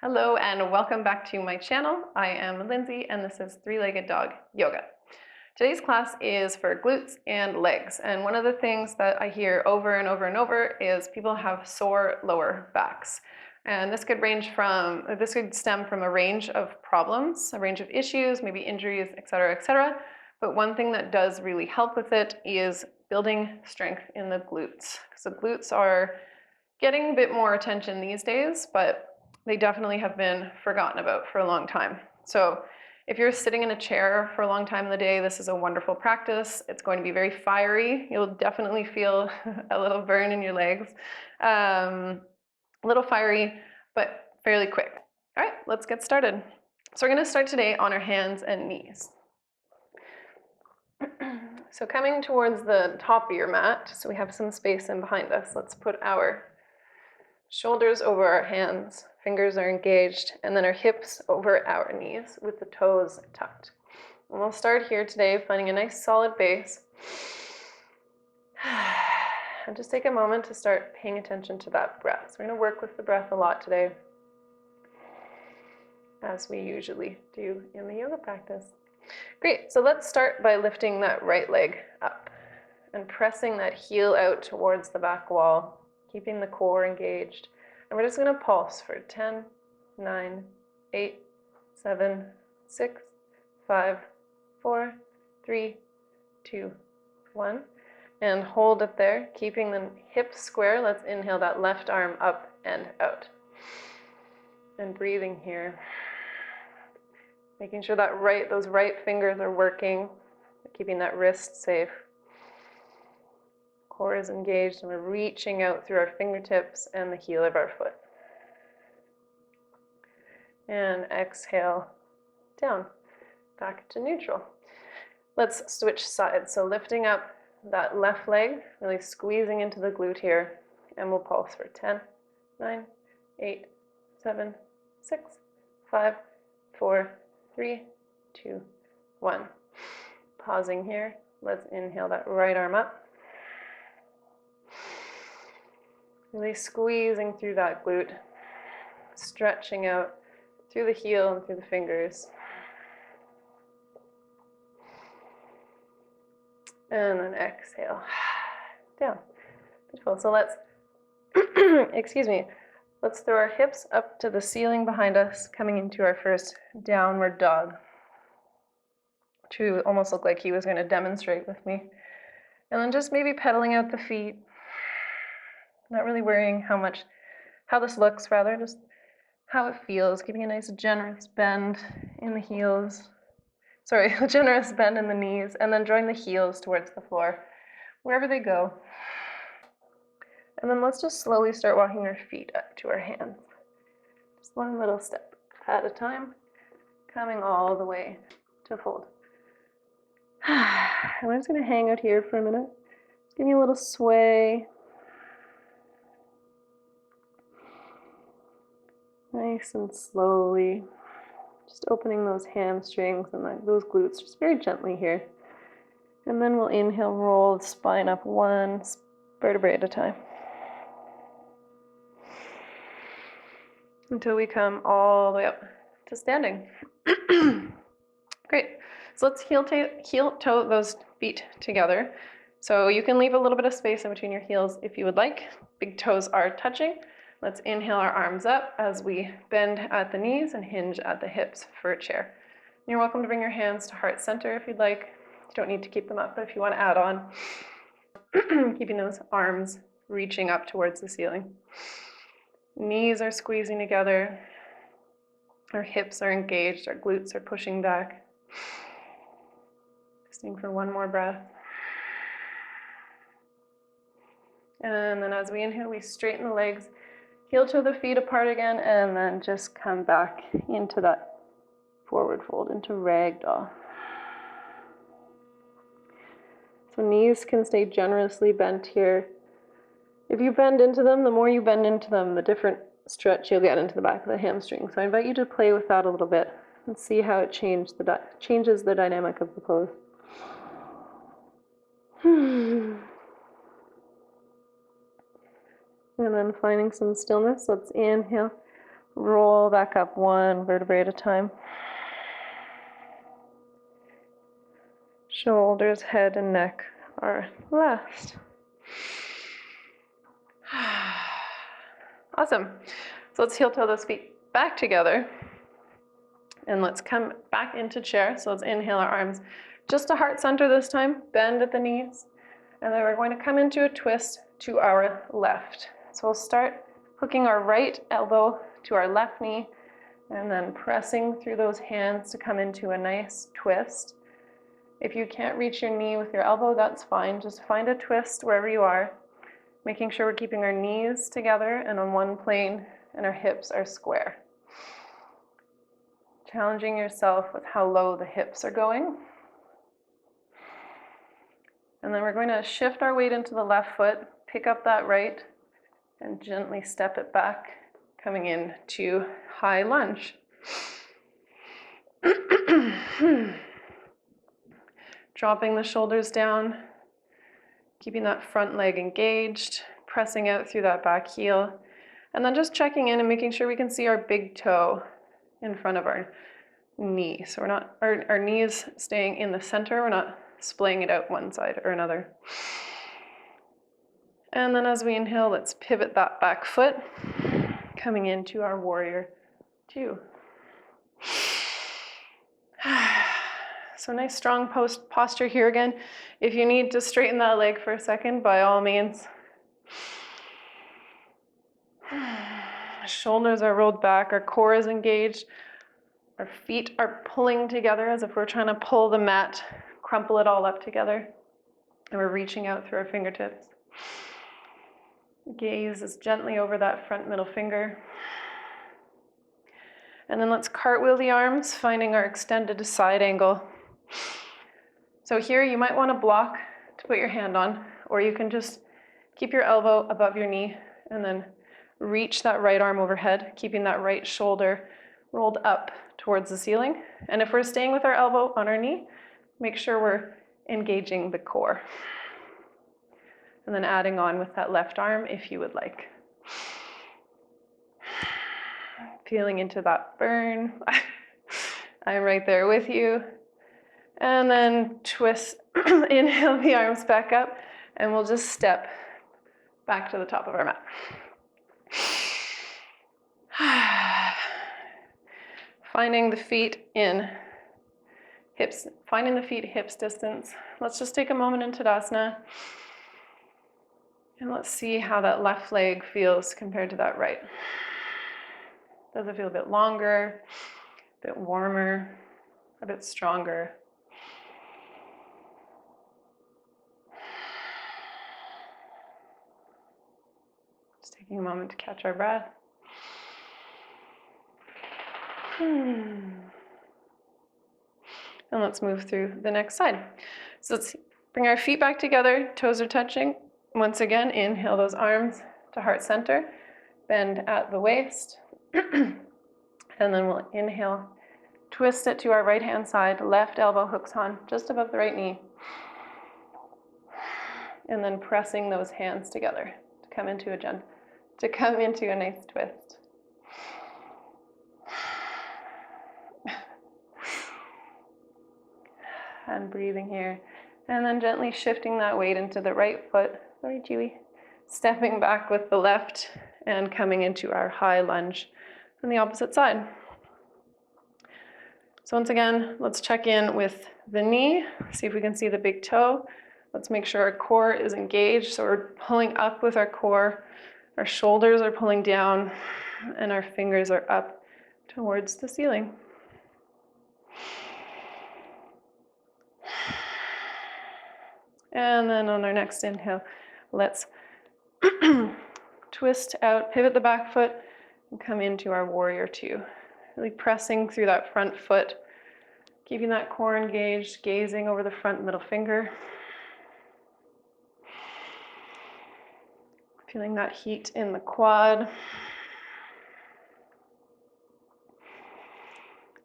Hello and welcome back to my channel. I am Lindsay and this is Three-Legged Dog Yoga. Today's class is for glutes and legs, and one of the things that I hear over and over and over is people have sore lower backs. And this could stem from a range of problems, a range of issues, maybe injuries, etc., etc. But one thing that does really help with it is building strength in the glutes. So glutes are getting a bit more attention these days, but they definitely have been forgotten about for a long time. So if you're sitting in a chair for a long time in the day, this is a wonderful practice. It's going to be very fiery. You'll definitely feel a little burn in your legs. A little fiery, but fairly quick. All right, let's get started. So we're going to start today on our hands and knees. So coming towards the top of your mat, so we have some space in behind us, let's put our shoulders over our hands, fingers are engaged, and then our hips over our knees with the toes tucked. And we'll start here today finding a nice solid base. And just take a moment to start paying attention to that breath. So we're going to work with the breath a lot today, as we usually do in the yoga practice. Great, so let's start by lifting that right leg up and pressing that heel out towards the back wall, keeping the core engaged. And we're just going to pulse for 10, 9, 8, 7, 6, 5, 4, 3, 2, 1. And hold it there, keeping the hips square. Let's inhale that left arm up and out. And breathing here. Making sure that those right fingers are working, keeping that wrist safe. Core is engaged and we're reaching out through our fingertips and the heel of our foot. And exhale down, back to neutral. Let's switch sides. So lifting up that left leg, really squeezing into the glute here, and we'll pulse for 10, 9, 8, 7, 6, 5, 4, 3, 2, 1. Pausing here, let's inhale that right arm up. Really squeezing through that glute, stretching out through the heel and through the fingers. And then exhale down. Beautiful. So let's, let's throw our hips up to the ceiling behind us, coming into our first downward dog. To almost look like he was going to demonstrate with me. And then just maybe pedaling out the feet. Not really worrying how this looks, rather just how it feels, keeping a nice generous bend in the heels. Sorry, a generous bend in the knees, and then drawing the heels towards the floor, wherever they go. And then let's just slowly start walking our feet up to our hands. Just one little step at a time, coming all the way to fold. And I'm just going to hang out here for a minute. Just give me a little sway. Nice and slowly, just opening those hamstrings and those glutes just very gently here. And then we'll inhale, roll the spine up one vertebrae at a time. Until we come all the way up to standing. Great. So let's heel toe those feet together. So you can leave a little bit of space in between your heels if you would like. Big toes are touching. Let's inhale our arms up as we bend at the knees and hinge at the hips for a chair. You're welcome to bring your hands to heart center if you'd like. You don't need to keep them up, but if you want to add on, keeping those arms reaching up towards the ceiling. Knees are squeezing together. Our hips are engaged. Our glutes are pushing back. Resting for one more breath. And then as we inhale, we straighten the legs. Heel toe the feet apart again, and then just come back into that forward fold, into ragdoll. So knees can stay generously bent here. If you bend into them, the more you bend into them, the different stretch you'll get into the back of the hamstring. So I invite you to play with that a little bit and see how it changes the dynamic of the pose. And then finding some stillness, let's inhale, roll back up one vertebrae at a time. Shoulders, head, and neck are last. Awesome. So let's heel toe those feet back together. And let's come back into chair. So let's inhale our arms just to heart center this time, bend at the knees. And then we're going to come into a twist to our left. So we'll start hooking our right elbow to our left knee and then pressing through those hands to come into a nice twist. If you can't reach your knee with your elbow, that's fine. Just find a twist wherever you are, making sure we're keeping our knees together and on one plane and our hips are square. Challenging yourself with how low the hips are going. And then we're going to shift our weight into the left foot, pick up that right, and gently step it back, coming in to high lunge. Dropping the shoulders down, keeping that front leg engaged, pressing out through that back heel, and then just checking in and making sure we can see our big toe in front of our knee. So we're not, our knee is staying in the center, we're not splaying it out one side or another. And then as we inhale, let's pivot that back foot, coming into our warrior two. So nice strong posture here again. If you need to straighten that leg for a second, by all means. Shoulders are rolled back, our core is engaged, our feet are pulling together as if we're trying to pull the mat, crumple it all up together, and we're reaching out through our fingertips. Gaze is gently over that front middle finger. And then let's cartwheel the arms, finding our extended side angle. So here you might want to block to put your hand on, or you can just keep your elbow above your knee and then reach that right arm overhead, keeping that right shoulder rolled up towards the ceiling. And if we're staying with our elbow on our knee, make sure we're engaging the core. And then adding on with that left arm if you would like. Feeling into that burn. I'm right there with you. And then twist, inhale the arms back up, and we'll just step back to the top of our mat. Finding the feet in hips, finding the feet hips distance. Let's just take a moment in Tadasana. And let's see how that left leg feels compared to that right. Does it feel a bit longer, a bit warmer, a bit stronger? Just taking a moment to catch our breath. And let's move through the next side. So let's bring our feet back together, toes are touching. Once again, inhale those arms to heart center, bend at the waist, and then we'll inhale, twist it to our right hand side, left elbow hooks on just above the right knee, and then pressing those hands together to come into a nice twist. And breathing here. And then gently shifting that weight into the right foot. Sorry, Chewy. Stepping back with the left and coming into our high lunge on the opposite side. So once again, let's check in with the knee. See if we can see the big toe. Let's make sure our core is engaged. So we're pulling up with our core. Our shoulders are pulling down and our fingers are up towards the ceiling. And then on our next inhale, let's twist out, pivot the back foot, and come into our warrior two. Really pressing through that front foot, keeping that core engaged, gazing over the front middle finger. Feeling that heat in the quad.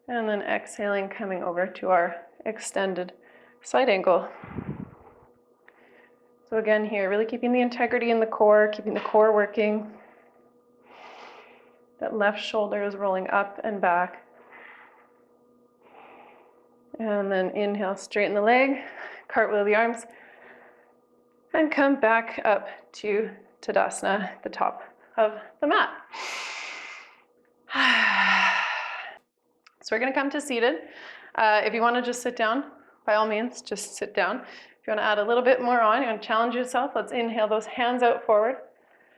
And then exhaling, coming over to our extended side angle. So again here, really keeping the integrity in the core, keeping the core working. That left shoulder is rolling up and back. And then inhale, straighten the leg, cartwheel the arms, and come back up to Tadasana, the top of the mat. So we're gonna come to seated. If you wanna just sit down, by all means, just sit down. If you wanna add a little bit more on, you wanna challenge yourself, let's inhale those hands out forward,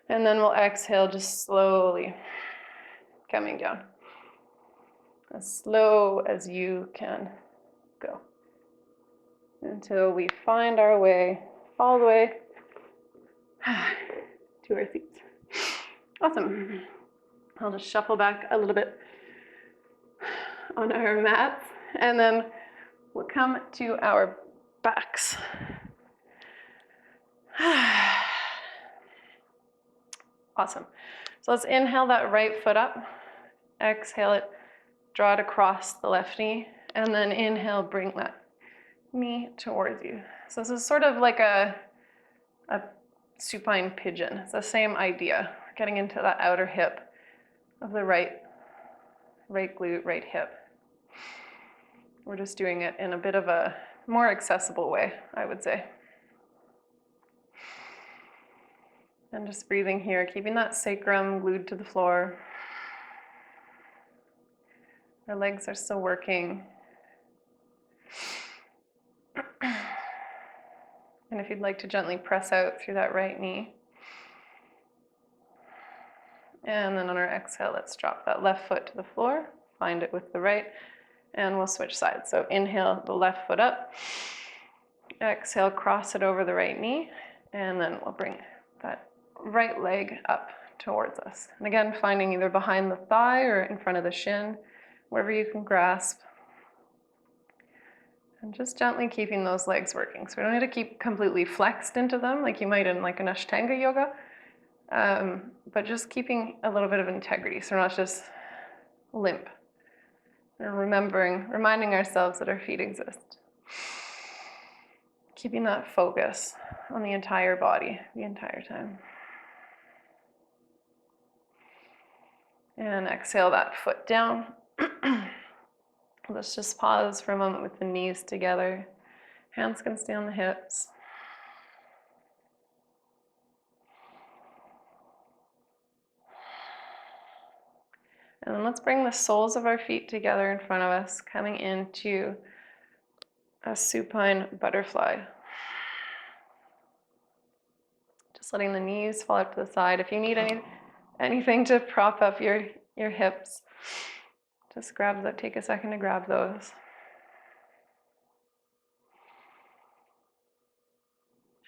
and then we'll exhale just slowly coming down. As slow as you can go until we find our way all the way to our seats. Awesome. I'll just shuffle back a little bit on our mats, and then we'll come to our backs. Awesome. So let's inhale that right foot up, exhale it, draw it across the left knee, and then inhale, bring that knee towards you. So this is sort of like a supine pigeon. It's the same idea. We're getting into that outer hip of the right glute, right hip. We're just doing it in a bit of a more accessible way, I would say. And just breathing here, keeping that sacrum glued to the floor. Our legs are still working. And if you'd like to gently press out through that right knee. And then on our exhale, let's drop that left foot to the floor, find it with the right, and we'll switch sides. So inhale the left foot up, exhale, cross it over the right knee, and then we'll bring that right leg up towards us. And again, finding either behind the thigh or in front of the shin, wherever you can grasp. And just gently keeping those legs working. So we don't need to keep completely flexed into them like you might in like an Ashtanga yoga, but just keeping a little bit of integrity so we're not just limp. We're reminding ourselves that our feet exist. Keeping that focus on the entire body the entire time. And exhale that foot down. Let's just pause for a moment with the knees together. Hands can stay on the hips. And then let's bring the soles of our feet together in front of us, coming into a supine butterfly. Just letting the knees fall up to the side. If you need anything to prop up your hips, just grab that, take a second to grab those.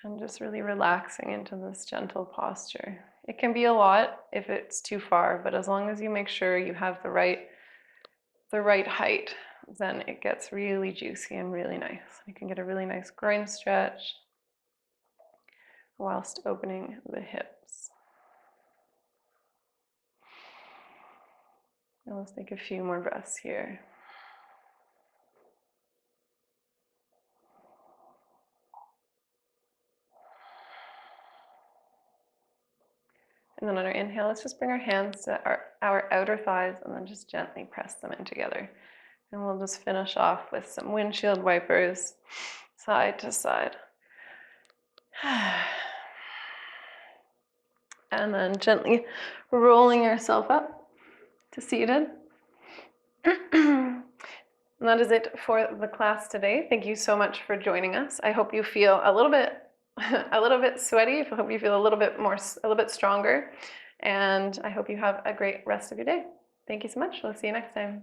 And just really relaxing into this gentle posture. It can be a lot if it's too far, but as long as you make sure you have the right height, then it gets really juicy and really nice. You can get a really nice groin stretch whilst opening the hips. And let's take a few more breaths here. And then on our inhale, let's just bring our hands to our outer thighs and then just gently press them in together. And we'll just finish off with some windshield wipers, side to side. And then gently rolling yourself up to seated. And that is it for the class today. Thank you so much for joining us. I hope you feel a little bit sweaty. I hope you feel a little bit stronger. And I hope you have a great rest of your day. Thank you so much. We'll see you next time.